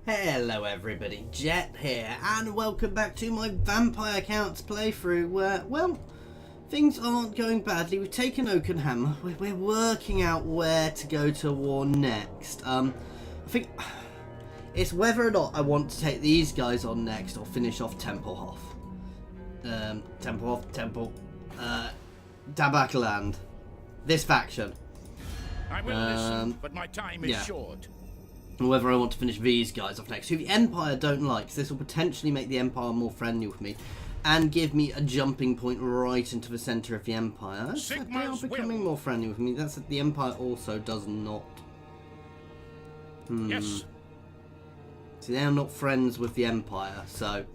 Hello everybody, Jet here, and welcome back to my Vampire Counts playthrough where, well, things aren't going badly. We've taken Oakenhammer, we're working out where to go to war next. I think it's whether or not I want to take these guys on next or finish off Tempelhof. Tabakland. This faction. I will listen, but my time is short. Whether I want to finish these guys off next, who the Empire don't like, because this will potentially make the Empire more friendly with me, and give me a jumping point right into the centre of the Empire. They are becoming more friendly with me. That's the Empire also does not. Yes. See, they are not friends with the Empire, so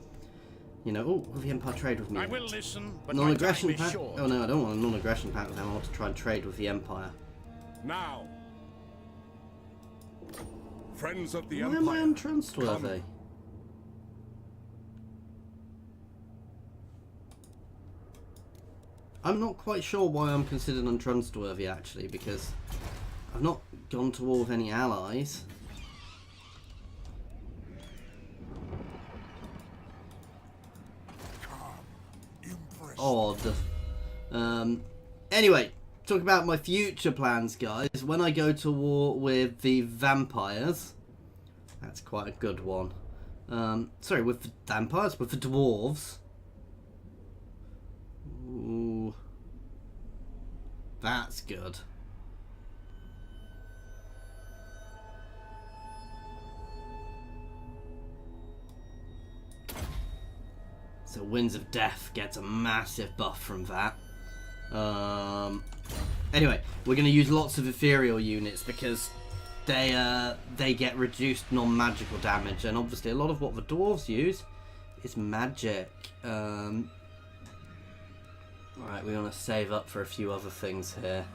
you know. Oh, will the Empire trade with me? I will listen, but non-aggression my time is pact. short. Oh no, I don't want a non-aggression pact with them. I want to try and trade with the Empire. Now. Friends of the Why Empire. am I untrustworthy? I'm not quite sure why I'm considered untrustworthy actually, because I've not gone to war with any allies. Odd. Anyway, talk about my future plans, guys. When I go to war with the vampires, that's quite a good one. Sorry, with the vampires, with the dwarves. Ooh, that's good. So Winds of Death gets a massive buff from that. Anyway, we're going to use lots of ethereal units because they get reduced non-magical damage, and obviously a lot of what the dwarves use is magic. Right, we want to save up for a few other things here.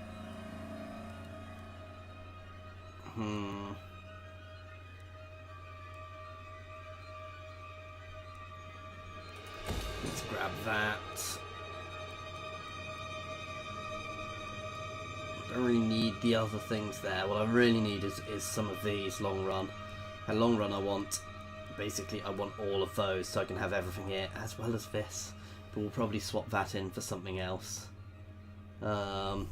Let's grab that. I don't really need the other things there. What I really need is some of these long run. And long run I want, basically I want all of those so I can have everything here as well as this. But we'll probably swap that in for something else. For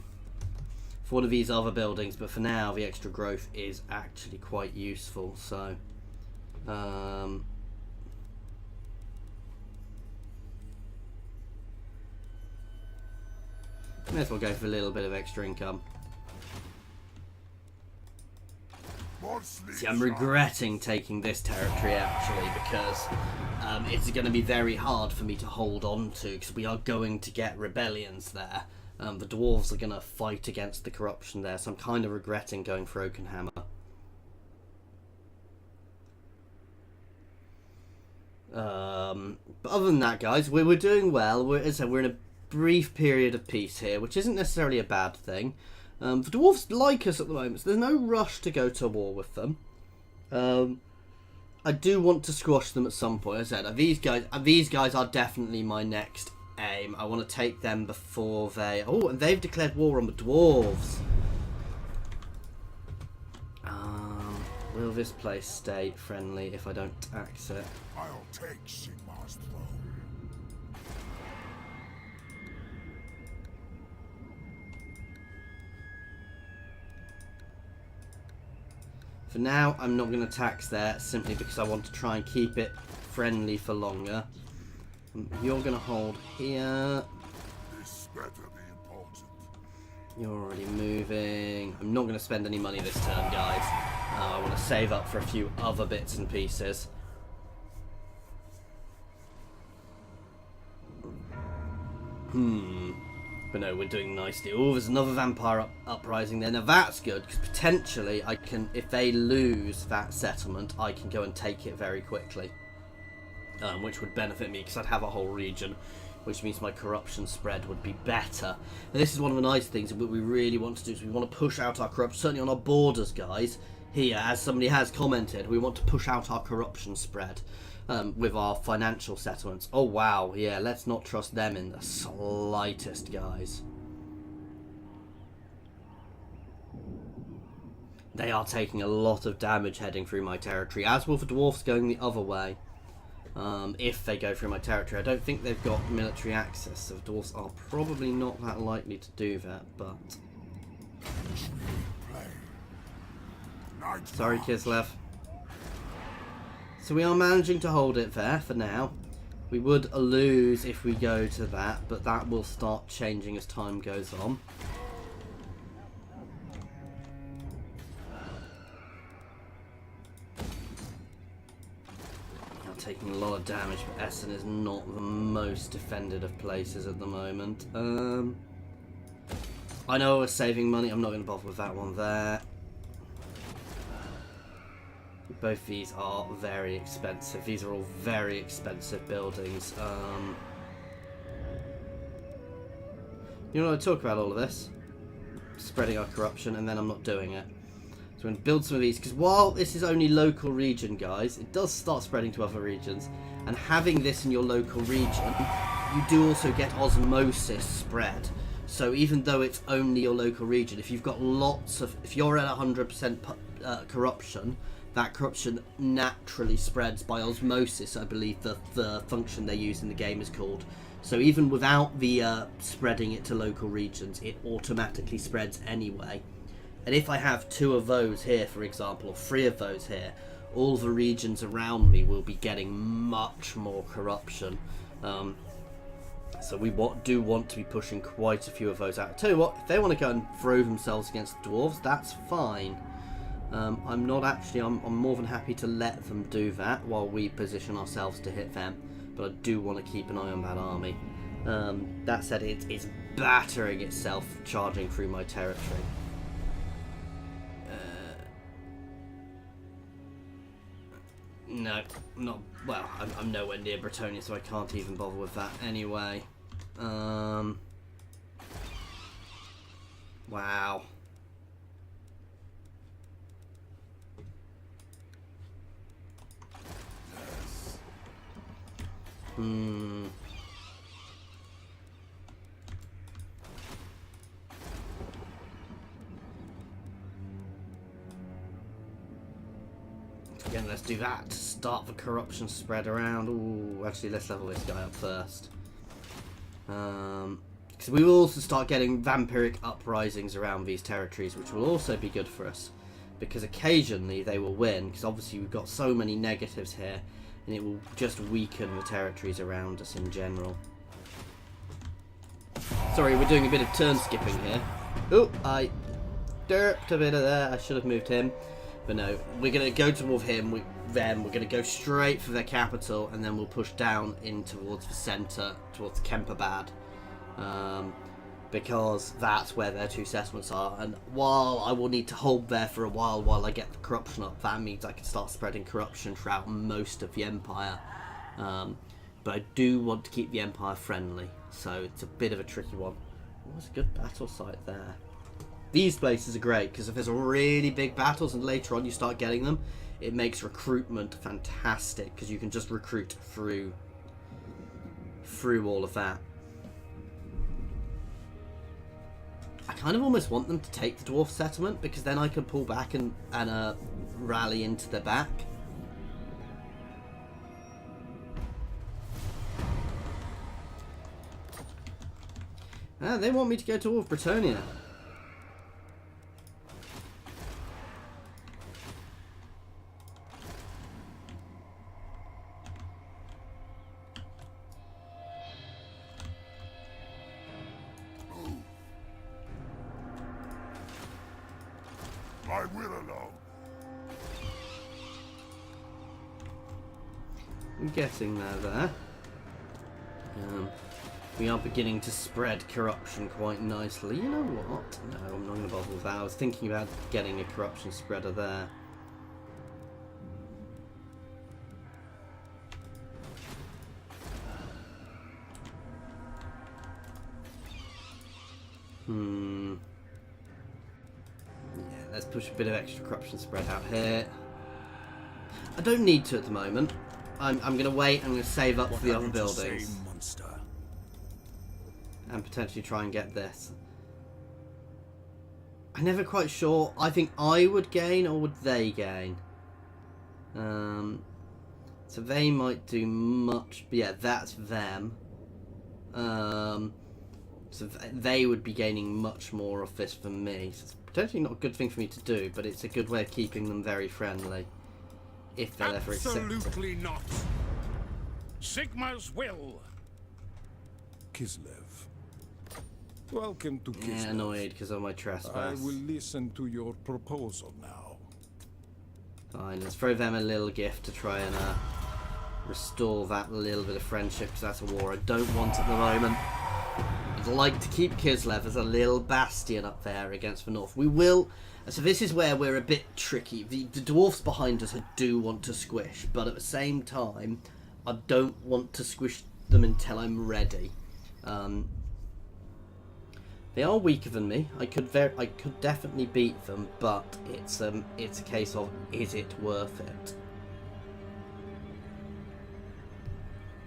one of these other buildings, but for now the extra growth is actually quite useful. So may as well go for a little bit of extra income. See, I'm regretting taking this territory actually, because it's going to be very hard for me to hold on to, because we are going to get rebellions there. The dwarves are going to fight against the corruption there, so I'm kind of regretting going for Oakenhammer. But other than that, guys, we're doing well. As I said, we're in a brief period of peace here, which isn't necessarily a bad thing. The dwarves like us at the moment, so there's no rush to go to war with them. I do want to squash them at some point. As I said, these guys are definitely my next aim. I want to take them before they... Oh, and they've declared war on the dwarves. Will this place stay friendly if I don't tax it? I'll take Sigmar's throne. For now, I'm not going to tax there, simply because I want to try and keep it friendly for longer. You're going to hold here. This better be important. You're already moving. I'm not going to spend any money this turn, guys. I want to save up for a few other bits and pieces. But no, we're doing nicely. Oh, there's another vampire uprising there. Now that's good, because potentially I can, if they lose that settlement, I can go and take it very quickly. Which would benefit me, because I'd have a whole region, which means my corruption spread would be better. And this is one of the nice things that we really want to do, is we want to push out our corruption, certainly on our borders, guys. Here, as somebody has commented, we want to push out our corruption spread. With our financial settlements. Oh wow, yeah, let's not trust them in the slightest, guys. They are taking a lot of damage heading through my territory, as will the dwarfs going the other way. If they go through my territory. I don't think they've got military access, so the dwarfs are probably not that likely to do that, but... Sorry, Kislev. So we are managing to hold it there for now. We would lose if we go to that, but that will start changing as time goes on. Taking a lot of damage, but Essen is not the most defended of places at the moment. I know we're saving money. I'm not going to bother with that one there. Both these are very expensive. These are all very expensive buildings. You know what I talk about all of this? Spreading our corruption, and then I'm not doing it. So we're going to build some of these, because while this is only local region, guys, it does start spreading to other regions. And having this in your local region, you do also get osmosis spread. So even though it's only your local region, if you've got lots of... If you're at 100% corruption, that corruption naturally spreads by osmosis, I believe the function they use in the game is called. So even without the spreading it to local regions, it automatically spreads anyway. And if I have 2 of those here, for example, or 3 of those here, all the regions around me will be getting much more corruption. So we do want to be pushing quite a few of those out. Tell you what, if they want to go and throw themselves against the dwarves, that's fine. I'm more than happy to let them do that while we position ourselves to hit them. But I do want to keep an eye on that army. That said, it's battering itself charging through my territory. No, not well. I'm nowhere near Bretonnia, so I can't even bother with that anyway. Wow. Again, let's do that to start the corruption spread around. Ooh, actually, let's level this guy up first. Because we will also start getting vampiric uprisings around these territories, which will also be good for us. Because occasionally they will win, because obviously we've got so many negatives here, and it will just weaken the territories around us in general. Sorry, we're doing a bit of turn skipping here. Oh, I derped a bit of there. I should have moved him. But no, we're going to go toward him, we're going to go straight for their capital, and then we'll push down in towards the centre, towards Kemperbad. Because that's where their 2 settlements are. And while I will need to hold there for a while I get the corruption up, that means I can start spreading corruption throughout most of the Empire. But I do want to keep the Empire friendly, so it's a bit of a tricky one. What was a good battle site there? These places are great, because if there's really big battles and later on you start getting them, it makes recruitment fantastic, because you can just recruit through all of that. I kind of almost want them to take the dwarf settlement, because then I can pull back and rally into their back. They want me to go towards Bretonnia. I will alone. I'm getting there. We are beginning to spread corruption quite nicely. You know what? No, I'm not going to bother with that. I was thinking about getting a corruption spreader there. Yeah, let's push a bit of extra corruption spread out here. I don't need to at the moment. I'm going to wait. I'm going to save up for the other buildings. And potentially try and get this. I'm never quite sure. I think I would gain, or would they gain? So they might do much. Yeah, that's them. So they would be gaining much more of this than me. So it's potentially not a good thing for me to do, but it's a good way of keeping them very friendly. If they'll ever accept it. Absolutely not. Sigma's will. Kislev. Welcome to Kislev. Yeah, annoyed because of my trespass. I will listen to your proposal now. Fine, let's throw them a little gift to try and restore that little bit of friendship, because that's a war I don't want at the moment. I'd like to keep Kislev as a little bastion up there against the north. We will... So this is where we're a bit tricky. The dwarfs behind us I do want to squish, but at the same time, I don't want to squish them until I'm ready. They are weaker than me. I could definitely beat them, but it's a case of, is it worth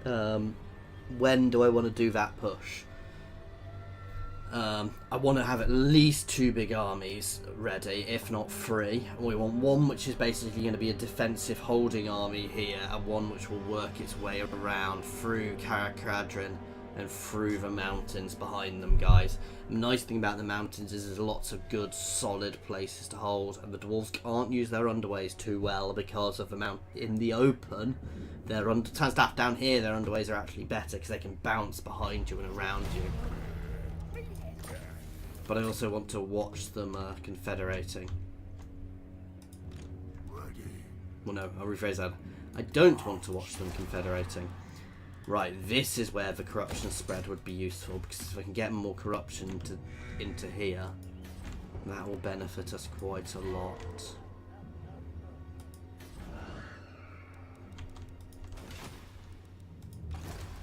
it? When do I want to do that push? I want to have at least 2 big armies ready, if not 3. We want one which is basically going to be a defensive holding army here, and one which will work its way around through Karakradrin and through the mountains behind them, guys. The nice thing about the mountains is there's lots of good, solid places to hold, and the dwarves can't use their underways too well because of the mount in the open. Their staff down here, their underways are actually better because they can bounce behind you and around you. But I also want to watch them confederating. Well, no, I'll rephrase that. I don't want to watch them confederating. Right, this is where the corruption spread would be useful, because if I can get more corruption into here, that will benefit us quite a lot.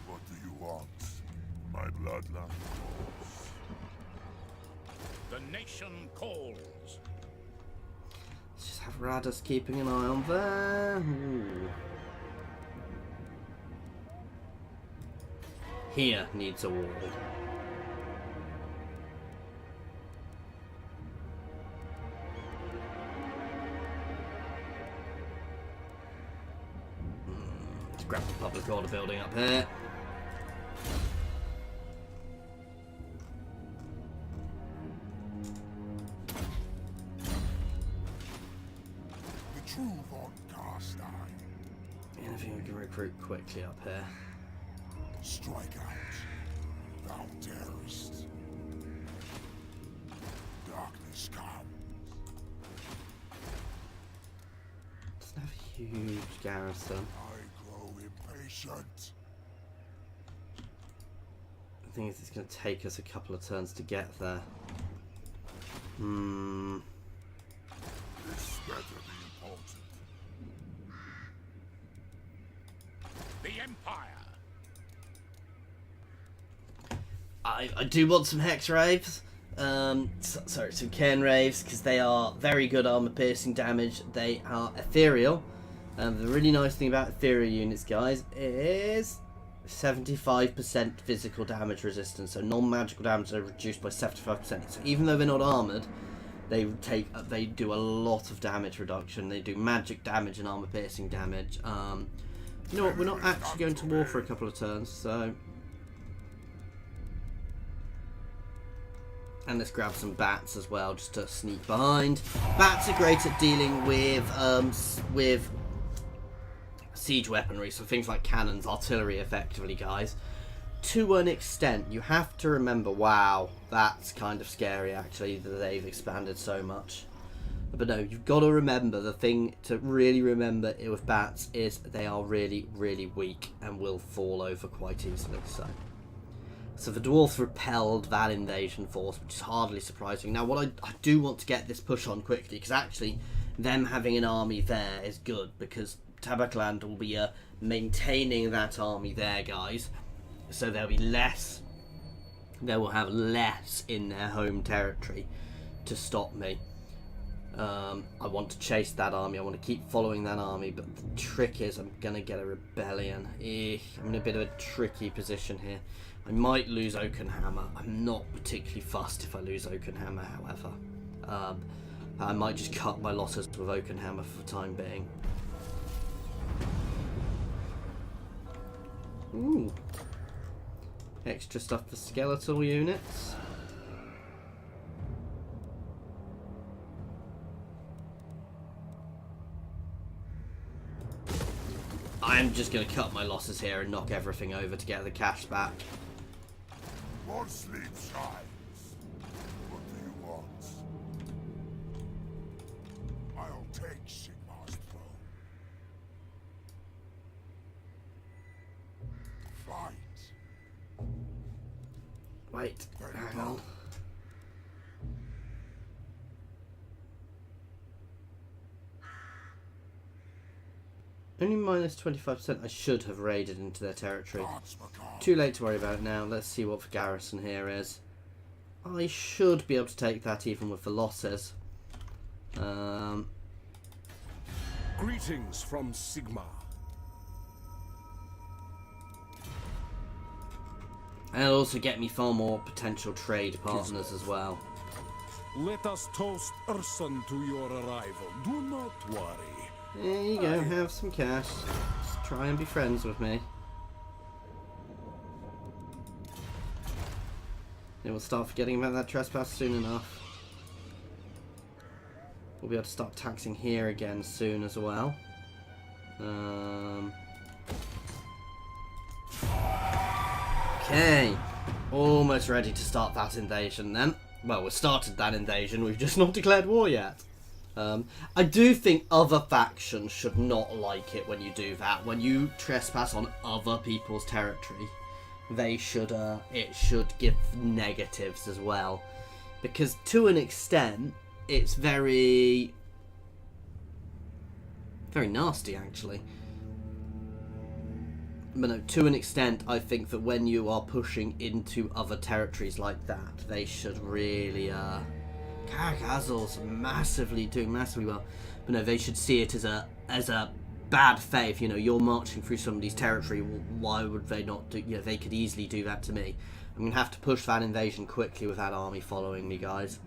What do you want? My bloodline? The nation calls. Let's just have Radus keeping an eye on there. Ooh. Here needs a wall. Let's grab the public order building up here. The true Von Carstein. And if you can recruit quickly up here. Strike out, thou terrorist. Darkness comes. Doesn't have a huge garrison. I grow impatient. The thing is, it's going to take us a couple of turns to get there. This better be important. The Empire. I do want some Hex Raves. Sorry, some Cairn Raves, because they are very good armor piercing damage. They are ethereal. The really nice thing about ethereal units, guys, is 75% physical damage resistance. So non-magical damage are reduced by 75%. So even though they're not armored, they do a lot of damage reduction. They do magic damage and armor piercing damage. You know what? We're not actually going to war for a couple of turns, so. And let's grab some bats as well, just to sneak behind. Bats are great at dealing with siege weaponry, so things like cannons, artillery, effectively, guys. To an extent, you have to remember, wow, that's kind of scary, actually, that they've expanded so much. But no, you've got to remember, the thing to really remember with bats is they are really, really weak and will fall over quite easily, So the dwarves repelled that invasion force, which is hardly surprising. Now, what I do want to get this push on quickly, because actually them having an army there is good, because Tabakland will be maintaining that army there, guys. So there'll be less, they will have less in their home territory to stop me. I want to chase that army, I want to keep following that army, but the trick is I'm going to get a rebellion. I'm in a bit of a tricky position here. I might lose Oakenhammer. I'm not particularly fussed if I lose Oakenhammer, however. I might just cut my losses with Oakenhammer for the time being. Ooh. Extra stuff for skeletal units. I'm just going to cut my losses here and knock everything over to get the cash back. More sleep shines. What do you want? I'll take Sigmar's throne. Fight. Wait, hang on. Only minus 25%. I should have raided into their territory. Too late to worry about it now. Let's see what the garrison here is. I should be able to take that even with the losses. Greetings from Sigmar. And it'll also get me far more potential trade partners as well. Let us toast Ursun to your arrival. Do not worry. There you go, have some cash. Just try and be friends with me. Then we'll start forgetting about that trespass soon enough. We'll be able to start taxing here again soon as well. Okay. Almost ready to start that invasion then. Well, we started that invasion, we've just not declared war yet. I do think other factions should not like it when you do that. When you trespass on other people's territory, they should, it should give negatives as well. Because to an extent, it's very nasty actually. But no, to an extent, I think that when you are pushing into other territories like that, they should really, Caracazzel's doing massively well, but no, they should see it as a bad faith. You know, you're marching through somebody's territory. Why would they not do? You know, they could easily do that to me. I'm gonna have to push that invasion quickly with that army following me, guys.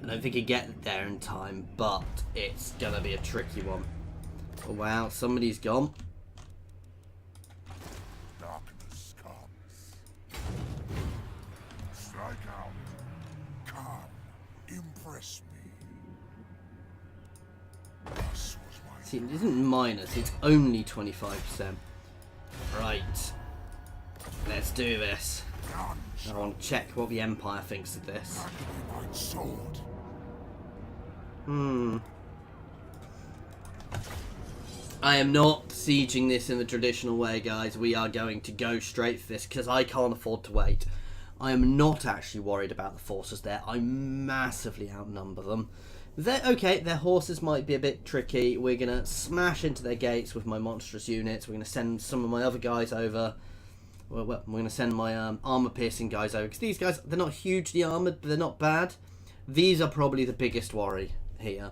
I don't think I get there in time, but it's gonna be a tricky one. Oh wow, somebody's gone. See, it isn't minus, it's only 25%. Right. Let's do this. I want to check what the Empire thinks of this. I am not sieging this in the traditional way, guys. We are going to go straight for this because I can't afford to wait. I am not actually worried about the forces there. I massively outnumber them. Okay, their horses might be a bit tricky. We're going to smash into their gates with my monstrous units. We're going to send some of my other guys over. Well, we're going to send my armor-piercing guys over. Because these guys, they're not hugely armoured, but they're not bad. These are probably the biggest worry here.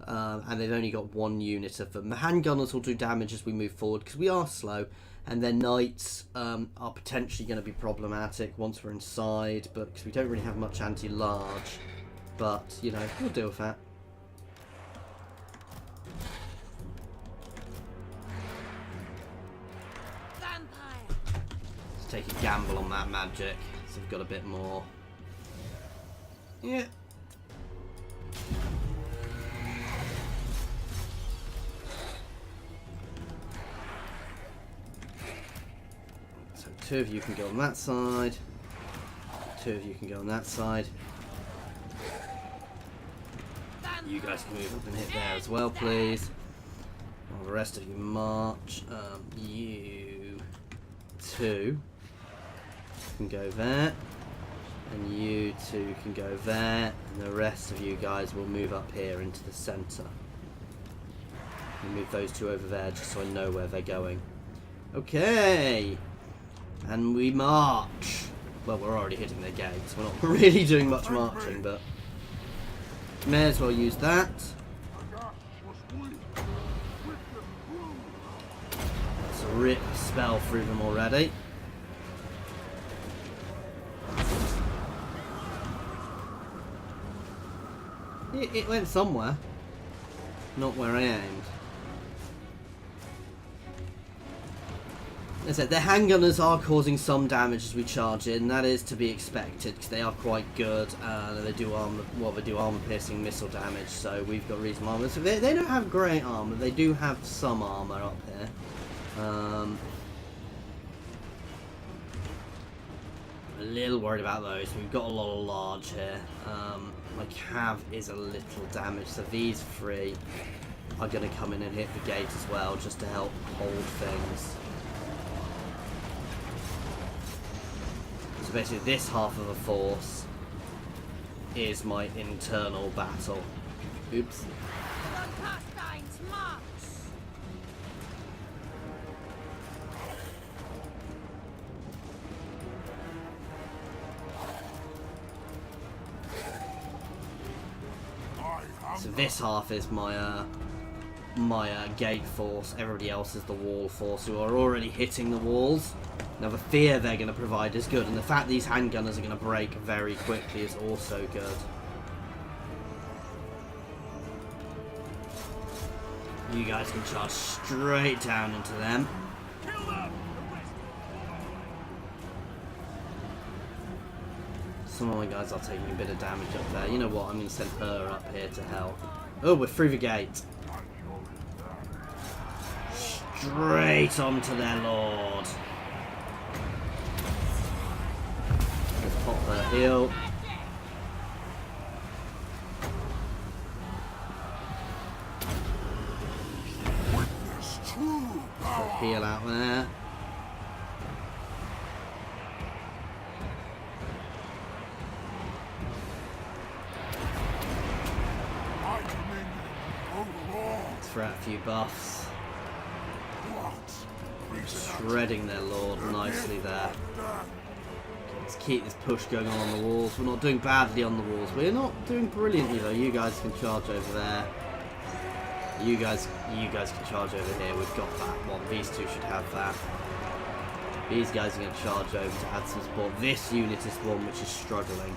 And they've only got one unit of them. The handgunners will do damage as we move forward, because we are slow. And their knights are potentially going to be problematic once we're inside. But because we don't really have much anti-large. But, you know, we'll deal with that. Let's take a gamble on that magic. So we've got a bit more. Yeah. So 2 of you can go on that side. 2 of you can go on that side. You guys can move up and hit there as well, please. While the rest of you march. You 2 can go there. And you 2 can go there. And the rest of you guys will move up here into the centre. And move those 2 over there just so I know where they're going. Okay. And we march. Well, we're already hitting their gates. We're not really doing much marching, but may as well use that. Let's rip a spell through them already. It went somewhere. Not where I aimed. As I said, the handgunners are causing some damage as we charge in. That is to be expected because they are quite good. They do armor-piercing missile damage. So we've got reasonable armor. So they don't have great armor. They do have some armor up here. I'm a little worried about those. We've got a lot of large here. My cav is a little damaged. So these three are going to come in and hit the gate as well, just to help hold things. So basically this half of the force is my internal battle. Oops. Von Carstein's march. So this half is my gate force. Everybody else is the wall force, who are already hitting the walls. Now the fear they're going to provide is good, and the fact these handgunners are going to break very quickly is also good. You guys can charge straight down into them. Some of my guys are taking a bit of damage up there. You know what? I'm going to send her up here to help. Oh, we're through the gate. Straight onto their lord. Let's pop her heal. Heal out there. Let's throw out a few buffs. Shredding their lord nicely there. Let's keep this push going on the walls. We're not doing badly on the walls. We're not doing brilliantly though. You guys can charge over there. You guys can charge over here. We've got that one. These two should have that. These guys are going to charge over to add some support. This unit is the one which is struggling.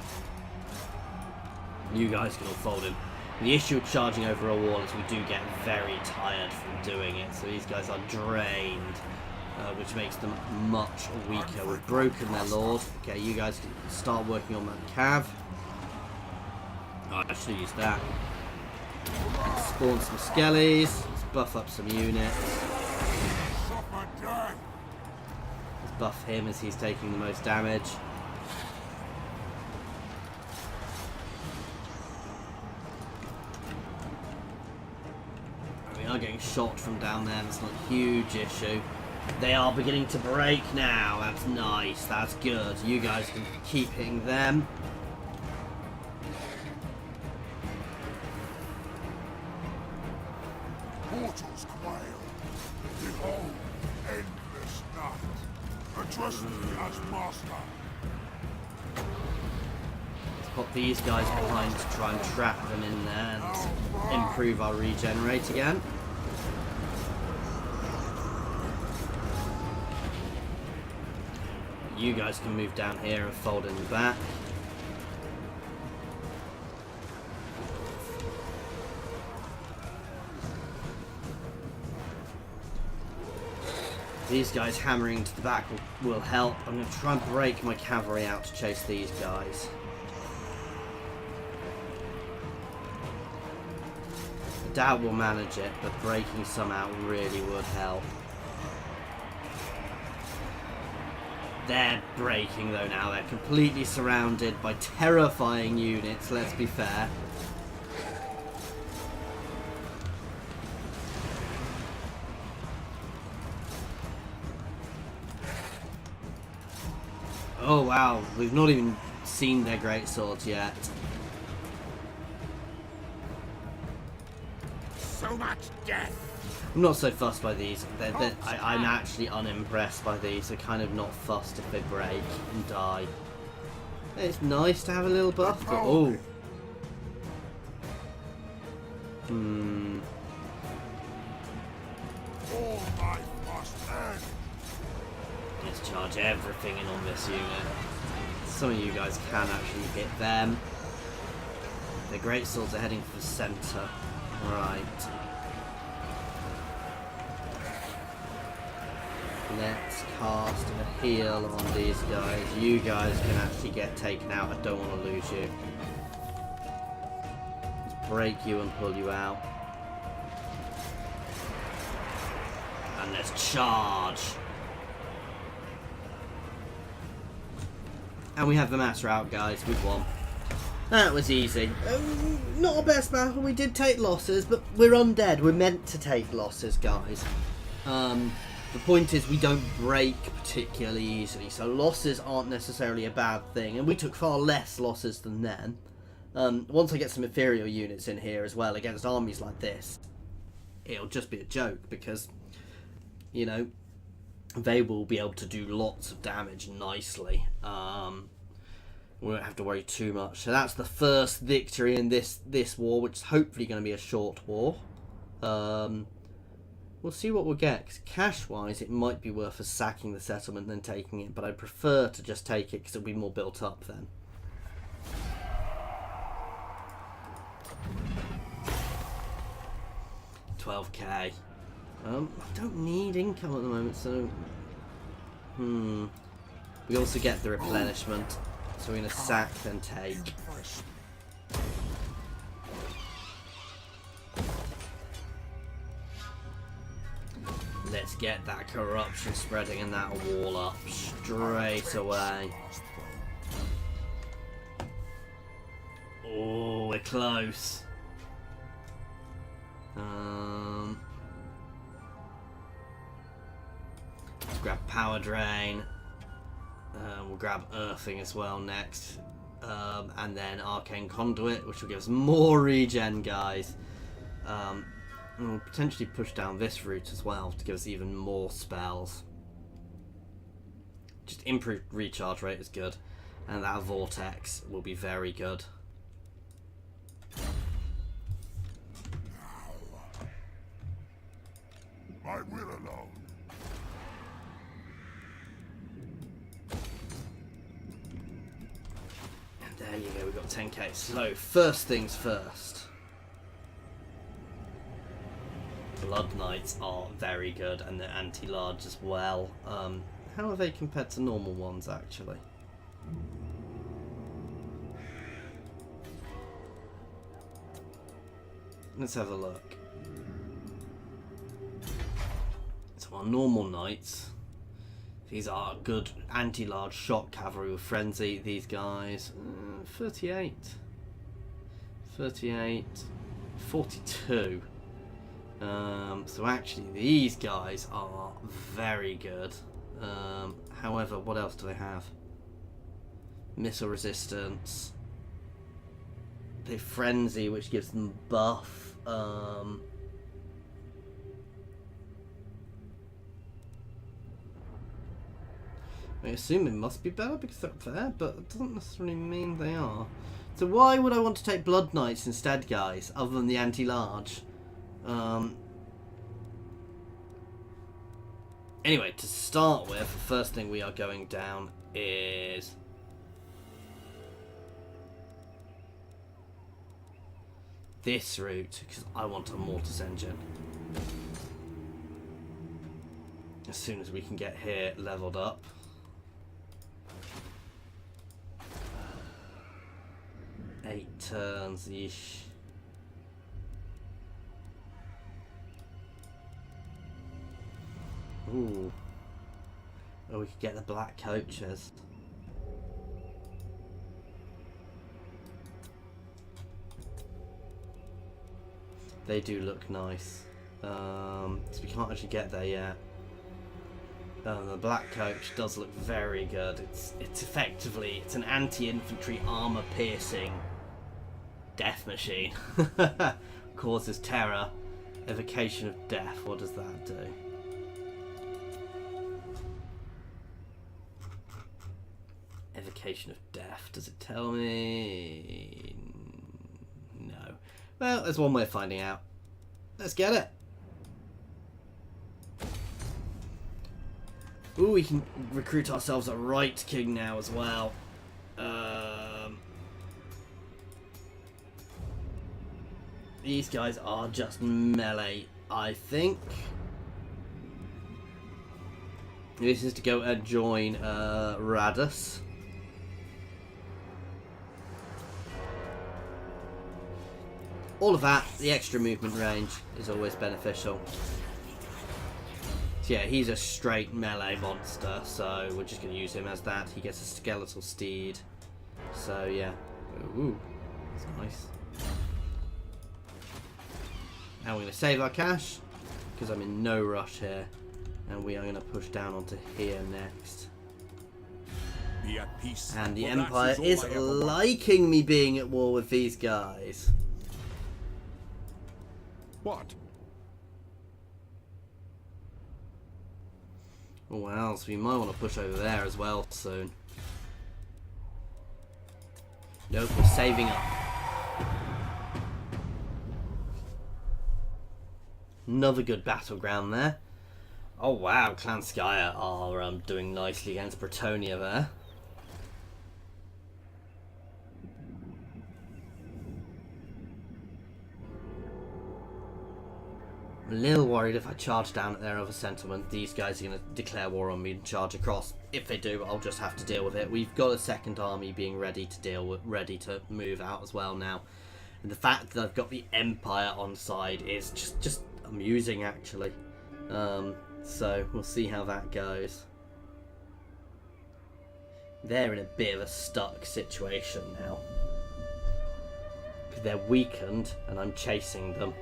You guys can all fold in. The issue with charging over a wall is we do get very tired from doing it. So these guys are drained, which makes them much weaker. We've broken their lord. Okay, you guys can start working on that cav. Oh, I should have used that. Spawn some skellies. Let's buff up some units. Let's buff him as he's taking the most damage. We are getting shot from down there. That's not a huge issue. They are beginning to break now. That's nice. That's good. You guys can keep hitting them. Portals quail. Behold, endless night. Address me as master. Let's put these guys behind to try and trap them in there and improve our regenerate again. You guys can move down here and fold in the back. These guys hammering to the back will help. I'm going to try and break my cavalry out to chase these guys. I doubt we'll manage it, but breaking some out really would help. They're breaking though now. They're completely surrounded by terrifying units, let's be fair. Oh wow, we've not even seen their great swords yet. So much death. I'm not so fussed by these. I'm actually unimpressed by these. They're kind of not fussed if they break and die. It's nice to have a little buff, but oh. All life must end. Let's charge everything in on this unit. Some of you guys can actually hit them. Their great swords are heading for the centre. Right. Let's cast a heal on these guys. You guys can actually get taken out. I don't want to lose you. Let's break you and pull you out. And let's charge. And we have the master out, guys. We've won. That was easy. Not our best battle. We did take losses, but we're undead. We're meant to take losses, guys. The point is we don't break particularly easily, so losses aren't necessarily a bad thing, and we took far less losses than them. Once I get some inferior units in here as well against armies like this, it'll just be a joke, because, you know, they will be able to do lots of damage nicely. We won't have to worry too much. So that's the first victory in this war, which is hopefully going to be a short war. We'll see what we'll get, because cash-wise it might be worth us sacking the settlement than taking it, but I prefer to just take it because it'll be more built up then. $12k. I don't need income at the moment, so... We also get the replenishment, so we're going to sack and take. Let's get that corruption spreading and that wall up straight away. Oh, we're close. Let's grab power drain. We'll grab earthing as well next. And then arcane conduit, which will give us more regen, guys. And we'll potentially push down this route as well to give us even more spells. Just improved recharge rate is good, and that vortex will be very good. My will alone. And there you go, we've got 10k. So, first things first. Blood Knights are very good, and they're anti-large as well. How are they compared to normal ones, actually? Let's have a look. So our normal knights, these are good anti-large shock cavalry with frenzy. These guys, 38, 38, 42. So actually these guys are very good. However, what else do they have? Missile resistance. They frenzy, which gives them buff. I assume it must be better because they're up there, but it doesn't necessarily mean they are. So why would I want to take Blood Knights instead, guys, other than the anti-large? Anyway, to start with, the first thing we are going down is this route, because I want a mortis engine. As soon as we can get here leveled up. Eight turns-ish. Ooh. Oh, we could get the black coaches. They do look nice. So we can't actually get there yet. The black coach does look very good. It's effectively, it's an anti-infantry armor piercing death machine. Causes terror. Evocation of death. What does that do? Evocation of death. Does it tell me? No. Well, there's one way of finding out. Let's get it. Ooh, we can recruit ourselves a Right King now as well. These guys are just melee, I think. This is to go and join Radus. All of that, the extra movement range is always beneficial. So yeah, he's a straight melee monster, so we're just going to use him as that. He gets a skeletal steed. So yeah. Ooh, that's nice. Now we're going to save our cash, because I'm in no rush here. And we are going to push down onto here next. Be at peace. And the for Empire that is all I ever want. liking me being at war with these guys. What? Oh wow, so we might want to push over there as well soon. Nope, we're saving up. Another good battleground there. Oh wow, Clan Skya are doing nicely against Bretonia there. I'm a little worried if I charge down at their other settlement, these guys are going to declare war on me and charge across. If they do, I'll just have to deal with it. We've got a second army being ready to deal with, ready to move out as well now. And the fact that I've got the Empire on side is just amusing, actually. So we'll see how that goes. They're in a bit of a stuck situation now. Because they're weakened and I'm chasing them.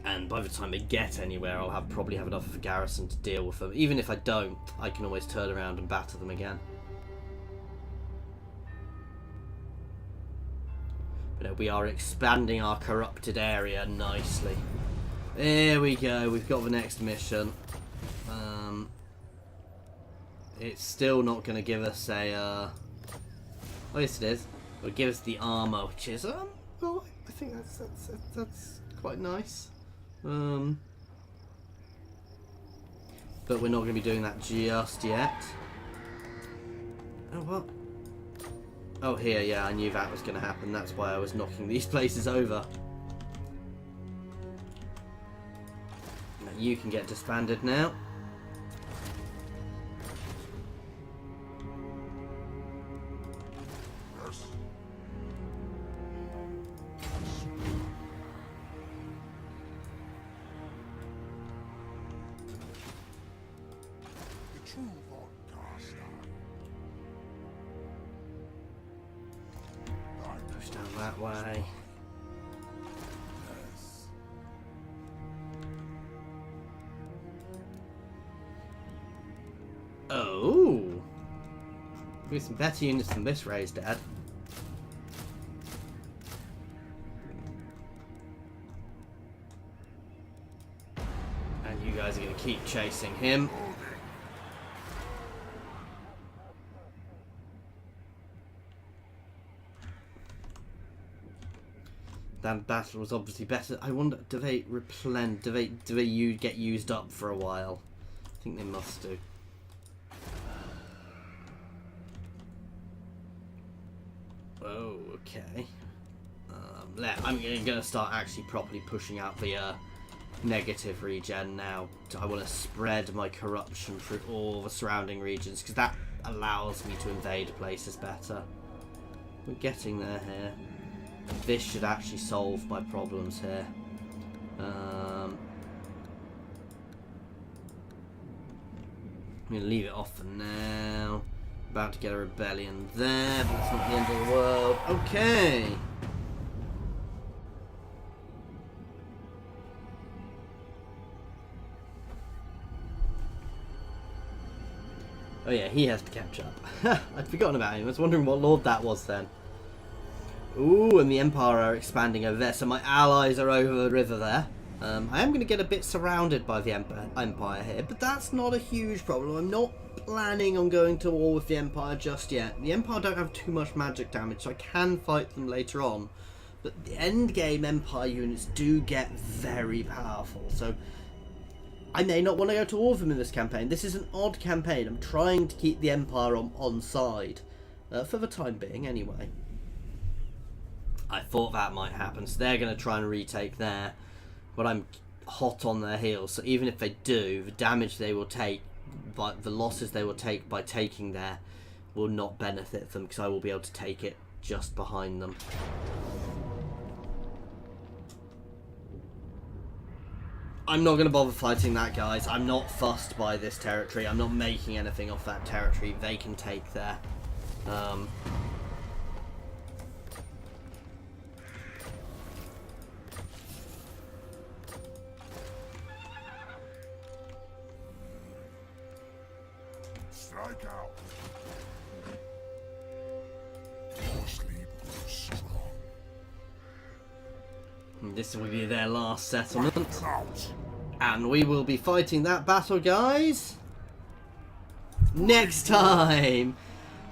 And by the time they get anywhere, I'll probably have enough of a garrison to deal with them. Even if I don't, I can always turn around and batter them again. But no, we are expanding our corrupted area nicely. There we go, we've got the next mission. It's still not going to give us a... oh yes it is. It'll give us the armour, which is... well, I think that's quite nice. But we're not going to be doing that just yet. Oh, what? Oh, here, yeah, I knew that was going to happen. That's why I was knocking these places over. Now you can get disbanded now. True Von Carstein. Push down that way. Yes. Oh! Give me some better units than this raise, Dad. And you guys are going to keep chasing him. That battle was obviously better. I wonder, do they replenish? Do they get used up for a while? I think they must do. Oh, okay. I'm going to start actually properly pushing out the negative regen now. I want to spread my corruption through all the surrounding regions because that allows me to invade places better. We're getting there here. This should actually solve my problems here. I'm going to leave it off for now. About to get a rebellion there, but it's not the end of the world. Okay. Oh yeah, he has to catch up. I'd forgotten about him. I was wondering what lord that was then. Ooh, and the Empire are expanding over there, so my allies are over the river there. I am going to get a bit surrounded by the Empire here, but that's not a huge problem. I'm not planning on going to war with the Empire just yet. The Empire don't have too much magic damage, so I can fight them later on. But the end game Empire units do get very powerful, so I may not want to go to war with them in this campaign. This is an odd campaign. I'm trying to keep the Empire on side, for the time being anyway. I thought that might happen, so they're going to try and retake there, but I'm hot on their heels, so even if they do, the damage they will take, the losses they will take by taking there will not benefit them, because I will be able to take it just behind them. I'm not going to bother fighting that, guys. I'm not fussed by this territory. I'm not making anything off that territory. They can take there. Strike out. Your sleep was strong. This will be their last settlement. Out. And we will be fighting that battle, guys, next time.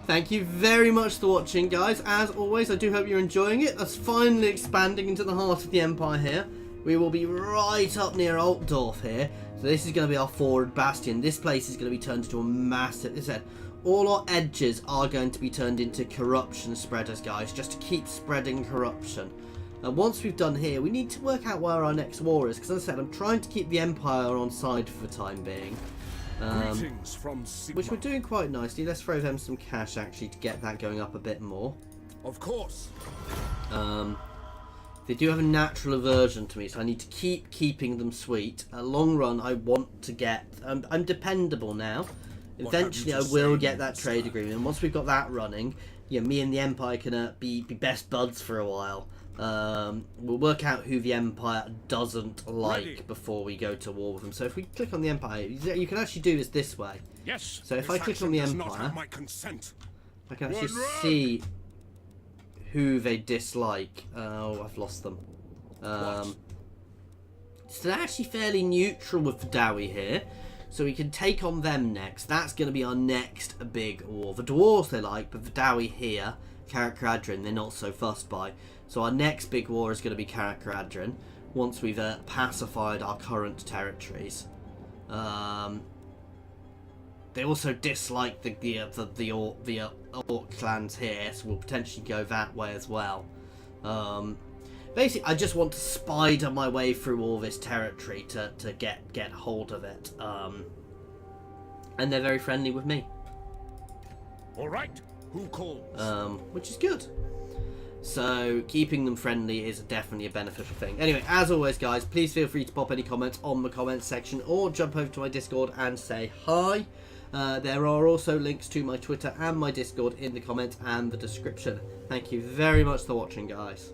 Thank you very much for watching, guys. As always, I do hope you're enjoying it. Us finally expanding into the heart of the Empire here. We will be right up near Altdorf here. So this is going to be our forward bastion. This place is going to be turned into a massive... As I said, all our edges are going to be turned into corruption spreaders, guys, just to keep spreading corruption. And once we've done here, we need to work out where our next war is, because as I said, I'm trying to keep the Empire on side for the time being. Which we're doing quite nicely. Let's throw them some cash, actually, to get that going up a bit more. Of course. They do have a natural aversion to me, so I need to keep keeping them sweet. Long run, I want to get... I'm dependable now. Eventually, I will get that trade agreement. And once we've got that running, yeah, me and the Empire can be best buds for a while. We'll work out who the Empire doesn't like before we go to war with them. So if we click on the Empire, you can actually do this way. Yes. So if I click on the Empire, I can actually see who they dislike. Oh, I've lost them. So they're actually fairly neutral with the Dowie here. So we can take on them next. That's going to be our next big war. The dwarves they like, but the Dowie here, Carrick-Radrin, they're not so fussed by. So our next big war is going to be Carrick-Radrin, once we've pacified our current territories. They also dislike the Orc clans here, so we'll potentially go that way as well. Basically, I just want to spider my way through all this territory to get hold of it. And they're very friendly with me. All right. Who calls? Which is good. So keeping them friendly is definitely a beneficial thing. Anyway, as always, guys, please feel free to pop any comments on the comments section or jump over to my Discord and say hi. There are also links to my Twitter and my Discord in the comments and the description. Thank you very much for watching, guys.